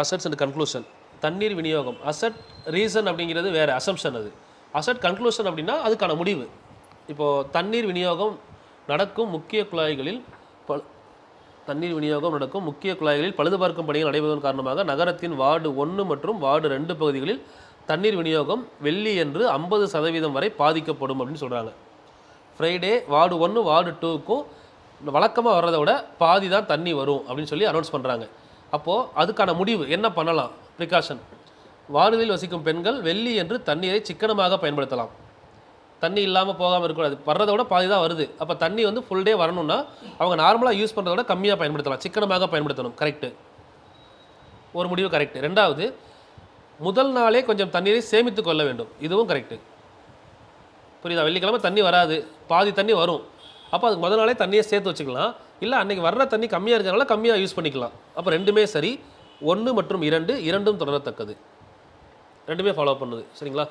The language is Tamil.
Assets and conclusion. தண்ணீர் விநியோகம். அசெட் ரீசன் அப்படிங்கிறது வேறு, அசம்ஷன் அது. அசெட் கன்க்ளூஷன் அப்படின்னா அதுக்கான முடிவு. இப்போது தண்ணீர் விநியோகம் நடக்கும் முக்கிய குழாய்களில் பழுதுபார்க்கும் பணிகள் நடைபெறுவதன் காரணமாக நகரத்தின் வார்டு 1 மற்றும் வார்டு 2 பகுதிகளில் தண்ணீர் விநியோகம் வெள்ளியன்று 50% வரை பாதிக்கப்படும் அப்படின்னு சொல்கிறாங்க. ஃப்ரைடே வார்டு 1 வார்டு 2க்கும் வழக்கமாக வர்றதை விட பாதி தான் தண்ணி வரும் அப்படின்னு சொல்லி அனௌன்ஸ் பண்ணுறாங்க. அப்போது அதுக்கான முடிவு என்ன பண்ணலாம்? ப்ரிகாஷன். வார்டுகளில் வசிக்கும் பெண்கள் வெள்ளி என்று தண்ணீரை சிக்கனமாக பயன்படுத்தலாம். தண்ணி இல்லாமல் போகாமல் இருக்கக்கூடாது. வர்றதை விட பாதி தான் வருது. அப்போ தண்ணி வந்து ஃபுல் டே வரணும்னா அவங்க நார்மலாக யூஸ் பண்ணுறத விட கம்மியாக பயன்படுத்தலாம், சிக்கனமாக பயன்படுத்தணும். கரெக்டு, ஒரு முடிவு கரெக்டு. ரெண்டாவது, முதல் நாளே கொஞ்சம் தண்ணீரை சேமித்து கொள்ள வேண்டும். இதுவும் கரெக்டு. புரியுதா? வெள்ளிக்கிழமை தண்ணி வராது, பாதி தண்ணி வரும். அப்போ அதுக்கு முதல் நாளே தண்ணியை சேர்த்து வச்சுக்கலாம். இல்லை அன்றைக்கி வர்ற தண்ணி கம்மியாக இருக்கிறனால கம்மியாக யூஸ் பண்ணிக்கலாம். அப்போ ரெண்டுமே சரி. 1 மற்றும் 2 இரண்டும் தொடரத்தக்கது. ரெண்டுமே ஃபாலோ பண்ணுது. சரிங்களா?